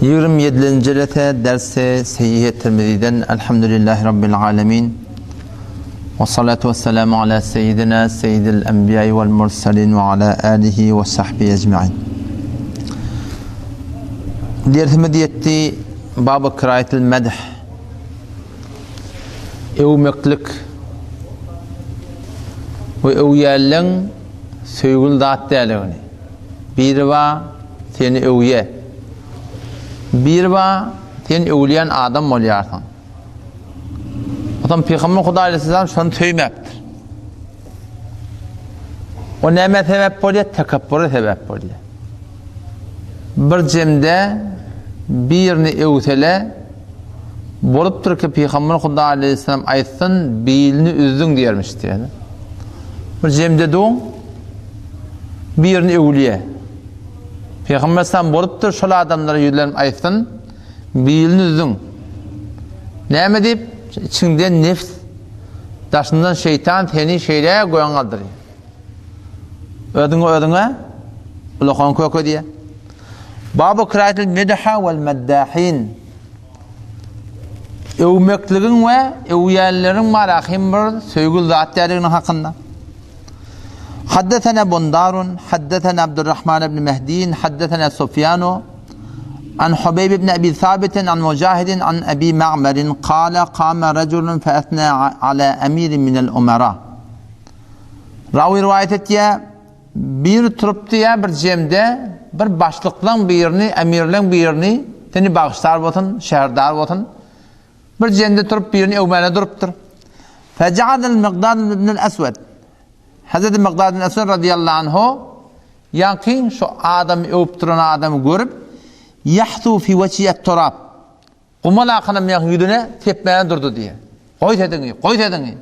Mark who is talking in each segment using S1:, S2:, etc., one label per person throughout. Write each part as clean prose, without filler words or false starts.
S1: 27. dersi Sahih Tirmizi'den Elhamdülillahi Rabbil Alemin ve salatu ve selamu ala seyyidina seyyidil enbiyai vel mursalin ve ala alihi ve sahbihi ecma'in. Dersimiz yetti babı kıraatil medh, övmeklik ve övyelin söygül zatlarını. Biri var seni övye, bir var sen övleyen adam oluyorsan. Adam Peygamber Huda Aleyhisselam şunu söymeptir. O neme sebep oluyor? Tekabbüre sebep oluyor. Bir cemde birini övsele boluptur ki Peygamber Huda Aleyhisselam aytsın bilini üzdün diyermiş diye. Bir cemde doğun birini övleye. Peygamber sen boluptur şol adamlara yüzlerim aytsın bilini üzdün. Neme deyip içinden nefs daşından şeytan seni şeyleye koyan kaldırıyor. Ödüne ulakon koko diye. Babu kıraatil medha vel meddahin. Övmekliğin ve övyellerin marahim bir söygül zatlarının hakkında. حدثنا بندار حدثنا عبد الرحمن بن مهدي حدثنا سفيان عن حبيب بن أبي ثابت عن مجاهد عن أبي معمر قال قام رجل فأثنى على أمير من الأمراء. Ravi rivayet ettiği bir turuptuya bir cemde bir başlıklan birini, emirlen birini seni bağışlar botun, şehrdar botun. Bir cemde turup birini övmene duruptur. فَجَعَدَ الْمِقْدَادِ بْنِ الْأَسْوَدِ Hazreti Miqdad bin Esved radıyallahu anhu yakin şu adamı övüp duran adamı görüp yahtu fi veciyet turab kumal akınım yakin yüzüne tepmeye durdu diye. Koy dedin.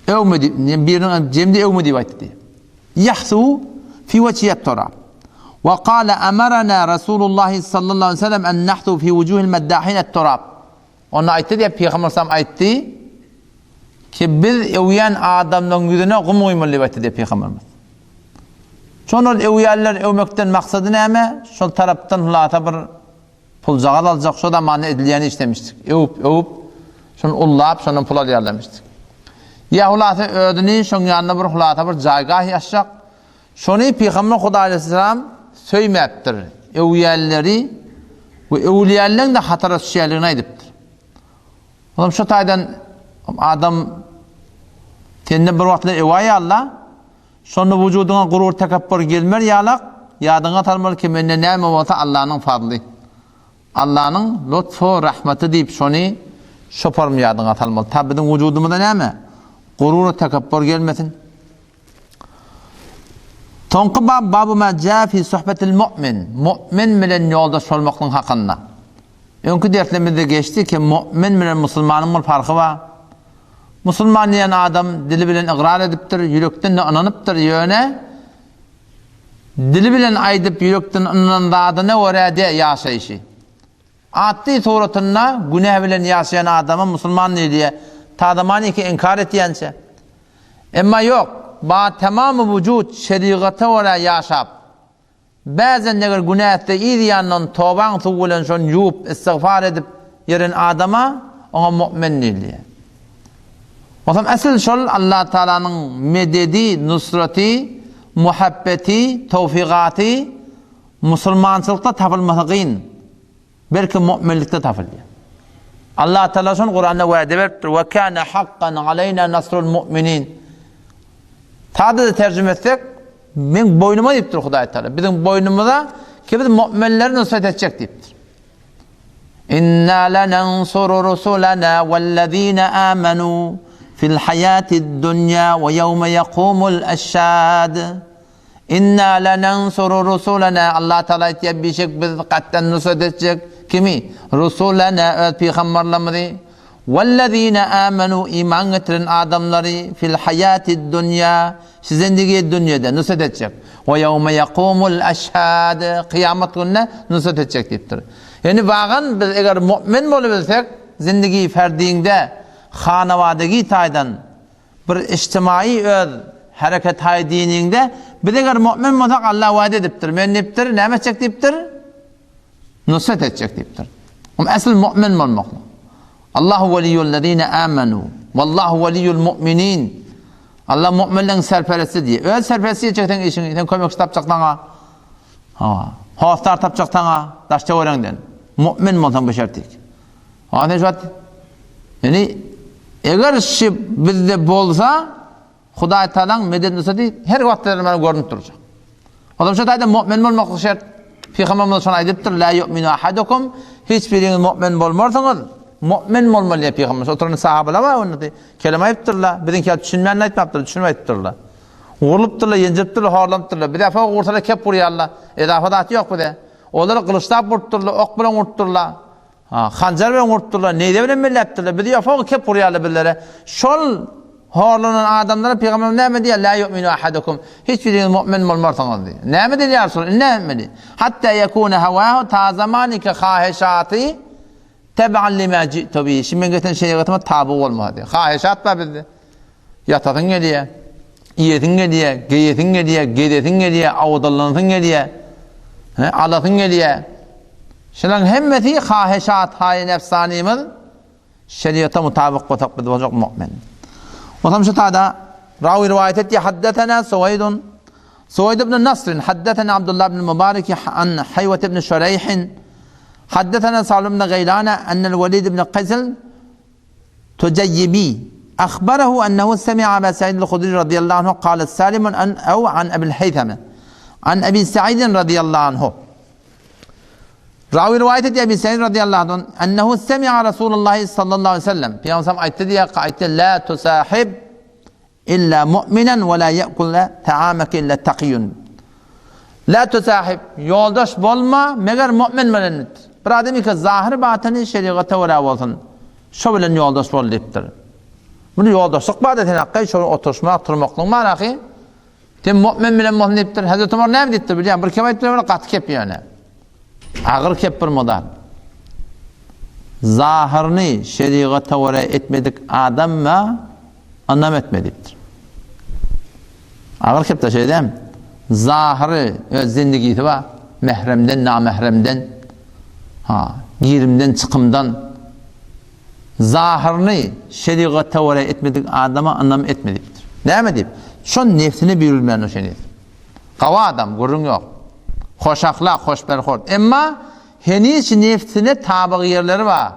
S1: Övmedi, birinin cemde övmedi vakti diye. Yahtu fi veciyet turab ve kâle emarana Resulullah sallallahu aleyhi ve sellem en nahtu fi vucuhil meddahinet turab. Ona aytti diye Peygamber sallallahu aleyhi ve sellem aytti ki biz övyen adamların yüzüne kum koymalı vakti diye Peygamberimiz. Sonra övyenler övmekten maksadı ne mi? Şu taraftan hulata bir pulcağı alacak, şu da mani ediliyeni istemiştik. Övüp, şunu ullayıp, şunun pula diyerlemiştik. Ya hulata ödünü, şunun yanına bir hulata bir caygah yaşayacak. Şunu Peygamber Huda Aleyhisselam söymeptir. Övyenleri ve övliyenlerin de hatara şeylerine ediptir. Oğlum şu taydan adam kendine bir vaktler evaya Allah sonra vücuduna gurur tekabbür gelmer yalak yadına tarmalı ki menne neyme olsa Allah'ın fadlı Allah'ın lütfu rahmeti deyip şunu şoparım yadına tarmalı tabi bizim vücudumuzda neyme gurur tekabbür gelmesin. Tonqı babu ma ca fi sohbetil mu'min bilen yoldaş olmakın hakkında. Önkü derslerimizde geçti ki mu'min bilen musulmanın bir farkı var. Musulman diyen adam dili bilen iqrar ediptir, yürekten de ananıptır yöne. Dili bilen aydıp yürekten anandığına orada yaşayışı. Adli suratında günah bilen yaşayan adamın musulman diye tadamani ki inkar ettiyense. Ama yok, ba tamamı vücut şeriatı orada yaşap. Bazen neger günah etti iyi diyanın tövban tuğulen şun yup istiğfar edip yerin adama ona mu'min diye. O zaman asıl şol Allah Teala'nın mededi, nusrati, muhabbeti, tevfikatı Müslümançılıkta tapılmasın. Belki müminlikte tapılıyor. Allah Teala şun Kur'an'da vaade verdi ve kana hakkan aleyna nasrul mu'minin. Tadı tercüme etsek ben boynuma deyiptir Huda Teala. Bizim boynumuza ki biz müminleri nusret edecek deyiptir. İnna lenansuru rusulana vellezine amenu fil hayatid dunya ve yevme yekumul eşhad. İnna lenansuru rusulana Allah Teala etiyebişek biz katten nusret edecek kimi? Rusulana peygamberlerimizi vellezine amenu iman getiren adamları fil hayatid dunya zindagi dünyada nusret edecek. Ve yevme yekumul eşhad kıyamet gününe nusret edecek deyiptir. Yani bağın biz eğer mümin olabilsek zindagi ferdiğinde hanavadagi taydan bir içtimai öz hareket hay dininde bir eğer mümin olsak Allah vaad ediptir. Men neptir, neme çek deyiptir? nusret edecek deyipdir. Ama asıl mümin olmakla. Allahu veliyyullezine amenu vallahu veliyyul mu'minin. Allah müminlerin serperesti diye. Öyle serperesti edecekten işini, sen kömek tapacaktan haftar tapacaktan daşça öğrenden. Mümin olsan bu şartıyk. Yani eğer şey bizde bolsa Hudaý Taalaň medet nusreti her wagtda mana görünüp duracak. Adam şu taýda mümin bolmak şert. Peygamberimiz şonu aýdypdyr, la yu'minu ahadukum, hiç biriňiz mümin bolmarsaňyz, mümin bolmaly diýip Peygamberimiz oturan sahabalar var onu kelime aýdypdyrlar. Biziňki düşünmänini aýtmapdyr, düşünme aýtdyrylar. Uğurlupdyrlar, yenjipdyrlar, harlamdyrlar. Bir defa uğursalar kep burýarlar. Edafadat ýok bu-da. Olary kılıçlap vurtdyrlar, ok bilen vurtdyrlar. Hanjar bilen vurtdyrlar, neýde bilen mellepdirler. Bir defa kep burýarlar birlere. Şol horlanan adamlara Peygamber näme diýär? La yu'minu ahadukum. Hiç biriňiz mümin bolmarsaňyz diýär. Näme diýär Rasul? Näme diýär? Hatta yakuna hawahu ta zamanika khahishati tab'an lima ji'tu bi. Şimdi geten şeriatyma tabu bolmady. Khahishat bar bizde. Yatadyň gelýär, ýediň gelýär, geýediň gelýär, gedetiň gelýär, awdallanyň gelýär. Alatyň gelýär. Şulan hemmeti khahishat hay nefsanimiz şeriata mutabık bolacak mümin. وثم هذا راوي روايته حدثنا سويد بن النصر حدثنا عبد الله بن المبارك عن حيوة بن شريح حدثنا سالم بن غيلان أن الوليد بن قيسل تجيبي أخبره أنه سمع أبا سعيد الخدري رضي الله عنه قال سالم أو عن أبي الهيثم عن أبي سعيد رضي الله عنه راوي روايته أبي سعيد رضي الله عنه أنه سمع رسول الله صلى الله عليه وسلم في يوم سمع قائد لا تصاحب إلا مؤمنا ولا يأكل طعامك إلا تقي لا تصاحب yoldaş bolma meger mümin bilen. Bir adamı ki zahir batyny şeriata wara bolsun. Şo bilen yoldaş bol dipdir. Bunu yoldaşlyk badetine haqqy şo oturmak turmaklyň manaky. Tem mümin bilen mümin dipdir. Hazrat Umar näme dipdir bilýän? Bir kim aýtdylar gaty kep ýöne. Ağır kep bir modal. Zahirni şeriata wara etmedik adam mı anlam etmediktir. Ağır kep de şeydem. Zahiri öz zindagisi var. Mehremden, namehremden, girimden, çıkımdan. Zahirni şeriata wara etmedik adama anlam etmediktir. Näme diýip? Şo nefsine bürülmän o şeýle. Gawa adam gurrun ýok. Hoş ahlak, hoş berhort. Emma heniç nefsine tabi yerleri var.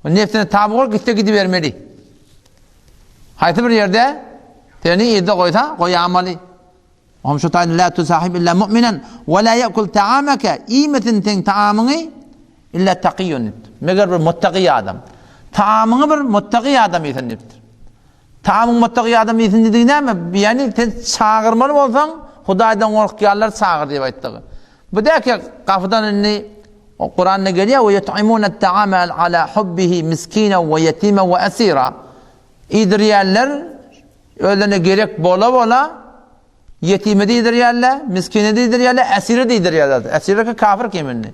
S1: O nefsine tabi ol gidivermeli. Hayti bir yerde teni iyide koysa koyamali. Oğum şu tayin la tusahib illa mu'minen ve la ye'kul ta'amaka imetin ten ta'amını illa taqiyyun. Meger bir muttaqi adam. Ta'amını bir muttaqi adam yeteniptir. Ta'amın muttaqi adam yetendiği näme? Yani ten çağırmalı bolsaň Hudaýdan gorkýarlar çağır diýip aýtdy. Bu da ki kafdan inni Kur'an'da geliyor ve yut'imuna ta'ama ala hubbihi miskina ve yetima ve asira. İdriyerler öylene gerek bola yetime de idiriyerler, miskine de idiriyerler, esire de idiriyerler. Esire ki kafir kiminni.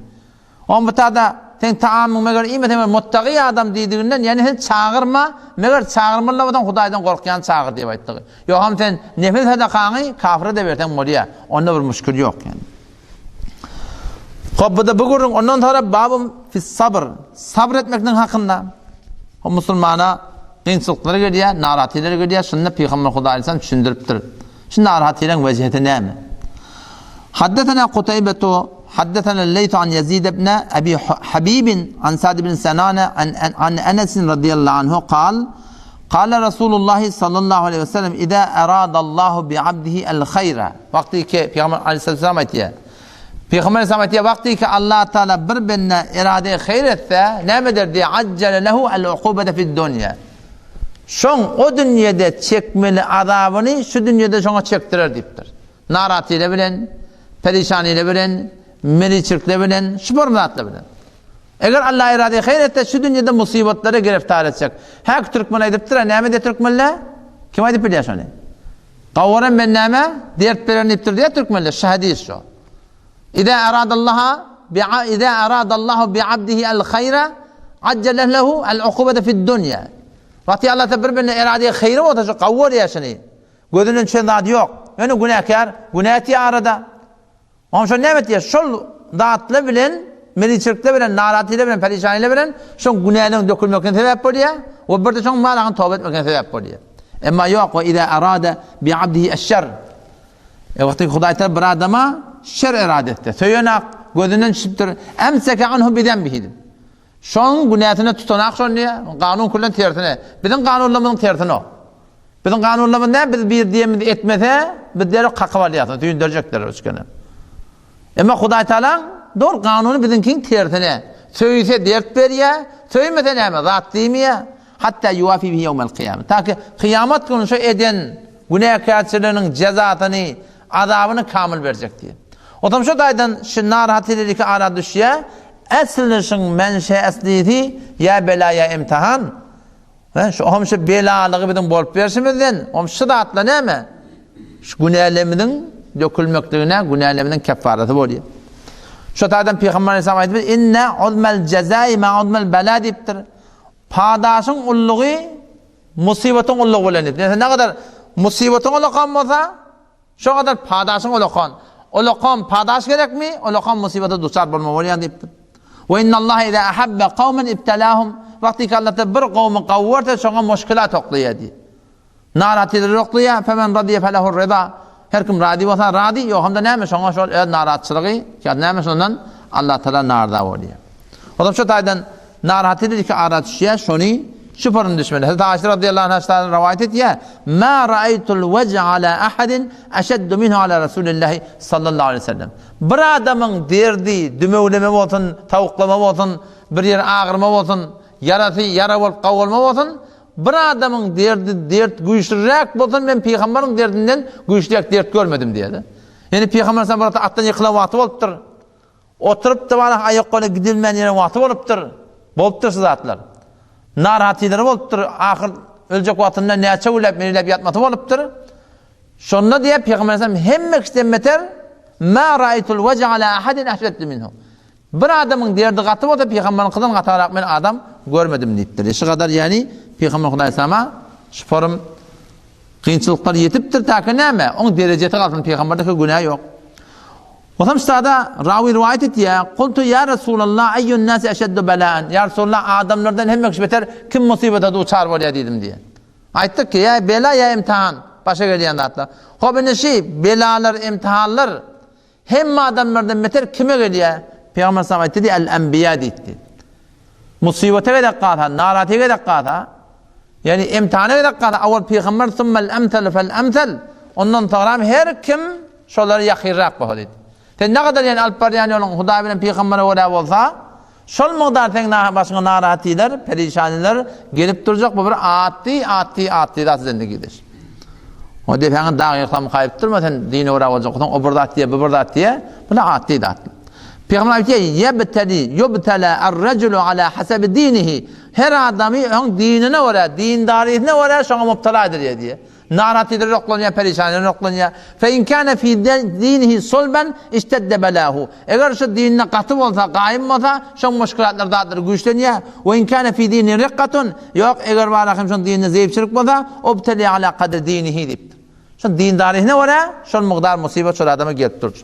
S1: On bu tada sen ta'amın meger imetime muttaqi adam diýdiginden yani sen çağırma, meger çağırmalar bolan Hudaýdan gorkýan çağır diýip aýtdy. Ýok hem sen nefes sadakany kafire de bersen bolýar. Onda bir müşkül ýok yani. Hobbada bu gurrun ondan sonra babım fi sabr. Sabr etmekden hakkında. O musulmana kıyınçılıkları geliyor, narahatları geliyor. Şununla Peygamber Hudaý Aleyhisselam düşündürüptür. Şu narahatların veciheti näme? Haddetena Kutaybetu, haddetena Leytu an Yazid ibn Abi Habibin an Sa'd ibn Senane an Enes radıyallahu anhu قال رسول الله صلى الله عليه وسلم إذا أراد الله بعبده الخير. Vakti ki Peygamber Aleyhisselam ayetiye. Peygamber Aleyhisselam ayetiye vakti ki Allah Teala bir birine irade hayır etse ne der diye accele lehu el-ukubete fid dunya. Şon o dünyada çekmeli azabını şu dünyada şona çektirer deyiptir. Naratıyla bilen, perişaniyle bilen, meriçirkle bilen, şüpürmatla bilen. Eğer Allah irade hayır etse şu dünyada musibetlere giriftar edecek. Hak Türkmen ediptir, näme de Türkmenler? Kim edip biliyor şonu? Qawwaran ben näme? Dert bereniptir diye Türkmenler şahidis şu. İza aradallahu bi'abdihi el-hayra accele lehu el-ukubete fid dunya. Vakti Allah ta bir-birine irade hayırı olacak qawwar yaşını. Gözünün içinde adı yok. Yani günahkar, günahti arada. Ama şu näme diye şol zatla bilen meliçirkle bilen, narahatıyla bilen, perişaniyle bilen şon günahının dökülmekine sebep oluyor. Ve bir de şon malağın tövbe etmekine sebep oluyor. Ama yok ve izâ arâde bi abdihi eşşer. Vakti Huday Teala bir adama şer irade etti. Söylenak gözünden çıkıptır. Emseke anhu bidenbihi. Şon günahını tutanak şon diye kanun kullan tertine. Bizim kanunlamızın tertine o. Bizim kanunlamızda biz bir diyemiz etmese biz deri kakavalıyatı dündürecekler özgene. Ama Huday Teala doğru kanunu bizimkin tertine. Söylese dert veriyor, söylemese ne mi? Zat değil mi ya? Hatta yuvafi bihi yevmel kıyamet. Ta ki kıyamet günü şu eden günahkarçılığının cezasını, azabını kamil verecek diye. O zaman şu daydan şu narahatlilik ara düşüyor. Eslişin menşe esliyeti ya bela ya imtihan. Şu omşu belalığı bizim bolup verişimizden omşu da atla ne mi? Şu günahlarımızın dökülmekliğine, günahlarımızın kefaratı oluyor. Şu daydan Peygamber Aleyhisselam ayetimiz inne uzmel cezai ma uzmel bela deyiptir. Padaşın ulluğu musibetin ulluğu olanıdır. Ne kadar musibetin ulluğu olsa şu kadar padaşın ulluğu. Ulluğu padaş gerek mi? Ulluğu musibete duçar bulma olayan deyiptir. Ve innallaha izâ ahabbe kavmen ibtelâhum. Vakti ki Allah bir kavmi kavvarsa şuna muşkilat okluyor diye. Narahatçıları okluyor. Femen radiye felehur rıza. Her kim radi olsa radi. Yok hem de neymiş şuna şu narahatçılığı. Neymiş ondan Allah Teala narda oluyor. O da şu taydan narahatçılığı ki aratışıya şunu şüphenin düşmeli. Hazreti Ayşe radıyallahu anh'a rivayet et ya. Ma ra'aytul vece ala ahadin eşeddu minhu ala Resulillahi sallallahu aleyhi ve sellem. Bir adamın derdi, dümevleme olsun, tavuklama olsun, bir yer ağırma olsun, yarası yara olup kavrulma olsun. Bir adamın derdi, dert güçlürek olsun, ben Peygamberin derdinden güçlürek dert görmedim diyedi. Yani Peygamber sana burada attan yıkılan vakti oluptur. Oturup da bana ayak kola gidilmeyen yere vakti oluptur. Boluptur sizatlar. Narahatçıları oluptur. Ahir ölecek vaktinde neçe uylep meylep yatmatı oluptur. Şonda diye Peygamber Aleyhisselam hemmek istemeter ma ra'aytul vece ala ahadin eşreddi minhu. Bir adamın derdi katı olsa Peygamber'in kızın katı olarak ben adam görmedim deyiptir. Şu kadar yani Peygamber Aleyhisselam'a şüpherim kıyınçılıklar yetiptir ta ki ne mi? Onun dereceti kalsın Peygamber'deki günah yok. O zaman sırada ravi rivayet etti ya. Kultu ya Resulallah eyyün nasi eşeddu belaan. Ya Resulallah adamlardan hemmek beter kim musibete uçar var ya dedim diye. Ayttık ki ya bela ya imtihan. Başa geliyen de hatta. Hobine şey belalar, imtihanlar hem adamlardan beter kime geliyor? Peygamber sallallahu aleyhi ve sellem el enbiya deyildi. Musibete ve dakikata, narate ve dakikata. Yani imtihane ve dakikata. Avval Peygamber thummel emtel fel emtel. Ondan sonra her kim şoları yakirrak bahsedildi. Ne kadar yani alparyan yolun Huda bilen Peygamber'e ola olsa şol miqdar sen başına naratiler, perişaniler gelip duracak bu bir atti da zindegidir. O defağın dağı yıklam kayıp durma sen dini ola olacak. O burada attiye, bu burada attiye. Bu da atti da. Peygamber diyor yubtala ar-raculu ala hasabi dinihi. Her adamı onun dinine ola, dindariyetine ola şuna mubtaladır diye. Naratidir yoklanıyor, perişanidir yoklanıyor. Fe in kana fi dinihi solben istedde belahu. Eğer şu dinine katı olsa, kaim olsa şu müşkilatlar dağıtır, güçleniyor. Ve in kana fi dini riqqatun. Yok eğer var akım şu dinine zayıfçılık olsa obtali ala kadr dinihi deyip. Şu dindariyetine ola şu miqdar musibet şu adamı gelip durur.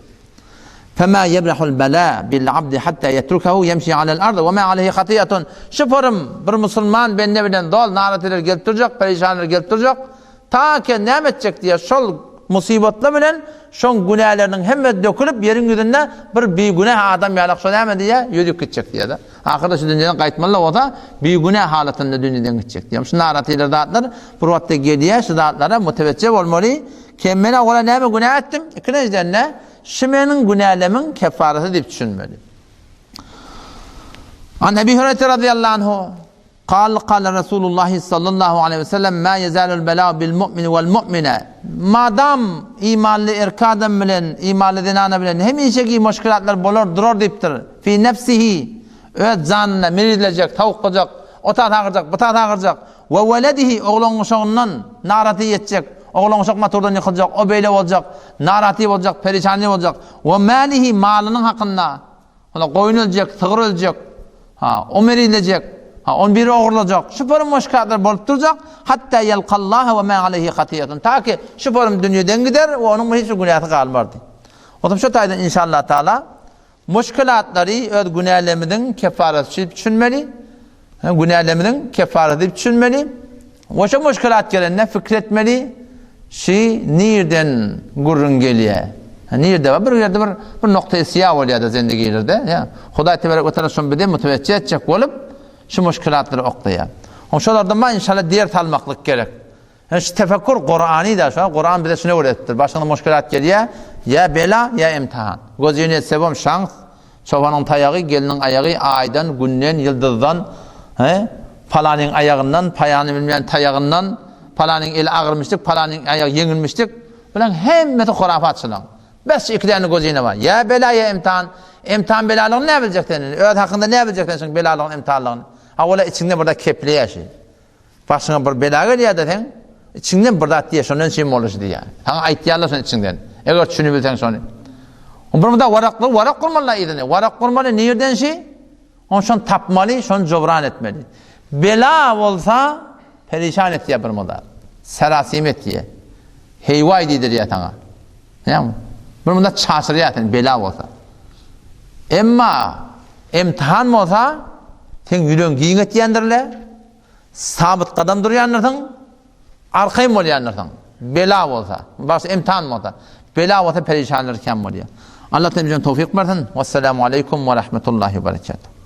S1: فما يبرح البلاء بالعبد حتى يتركه يمشي على الارض وما عليه خطيئة. Şüpherim bir Müslüman benimle bilen dol naratiler gelip duracak, perişanlar gelip duracak. Ta ki ne edecek diye şol musibetler bilen şon günahlarının hem dökülüp yerin yüzünde bir günah adam yalak şol ne diye yürüyüp gidecek diye de. Ahirde şu dünyadan kayıtmalı olsa bir günah halatında dünyadan gidecek diye. Şu naratiler dağıtlar bu vakte geliyor şu dağıtlara muteveccih olmalı. Kemmene ola ne mi günah ettim? İkinizden ne? Şimenin günahlarımın kefareti deyip düşünmeli. An Ebi Hureyre radıyallahu anhu قال Resulullah sallallahu aleyhi ve sellem ma yezalul bela bil mu'min vel mu'mine. Madam imanlı erkadem bilen, imanlı dinana bilen hemişeki müşkilatlar bolor durur deyiptir. Fi nefsihi öz zanına merilecek, tavuk olacak, ota tağıracak, bıta tağıracak. Ve veledihi oğlun uşağından narati yetecek. Oğlun uşak motordan yıkılacak, o böyle olacak, narati olacak, perişanlı olacak. Ve malihi malının hakkında. Koyun ölecek, sığır ölecek, o merilecek. On biri oğurlayacak. Şüpherim müşkilatlar bolup duracak. Hatta yelkallaha ve ma aleyhi hatiyatun. Ta ki şüpherim dünyadan gider ve onun hiçbir günahı kalmaz. O zaman şu taydan inşallah Teala müşkilatları öz günahlarımızın kefareti düşünmeli. Günahlarımızın kefareti düşünmeli. Oşa müşkilat gelenine fikretmeli. Nereden gurrun geliyor? Nerede var? Bir yerde bir noktaya siyah oluyor da zendigilerde. Ya, Huday Tebarek ve Teala şun bide müteveccih edecek olup şu müşkilatları okluyor. Şolardan ma inşallah dert almaklık gerek. Şu tefekkür Kur'an'ı da şu Kur'an bize şunu öğretir. Başına müşkilat geliyor. Ya bela ya imtihan. Gözünü etsebom şans. Çobanın tayağı, gelinin ayağı, aydan, günden, yıldızdan, falanın ayağından, payanı bilmeyen tayağından, falanın eli ağırmıştık, falanın ayağı yenilmiştik. Ulan hemmeti hurafatçılığın. Bes iki tane gözüne var. Ya bela ya imtihan. İmtihan belalığını ne bilecektin? Öğret hakkında ne bilecektin belalığını, imtihanlığını? Ha ola içinde burada kepliği yaşıyor. Başına bir bela geliyor desen, içinden burada diye şundan şey mi olur diye. Hangi ayıtıyarlar içinden. Eğer şunu bilsen sonra. Burada varak kurmalı idini. Varak kurmalı nereden şey? Onu şun tapmalı, şun cobran etmeli. Bela olsa perişan et diye burada. Serasim et diye. Heyva edidir ya sana. Yani burada çarşırıya etin bela olsa. Emma imtihan olsa sen yürüyen giyin et diyendirle, sabit kadam duruyandırsın, arkayım oluyandırsın. Bela olsa, başka imtihan olsa, bela olsa perişanlar kem oluyor. Allah temizden tevfik versin. Vesselamu aleyküm ve rahmetullahi ve berekatuhu.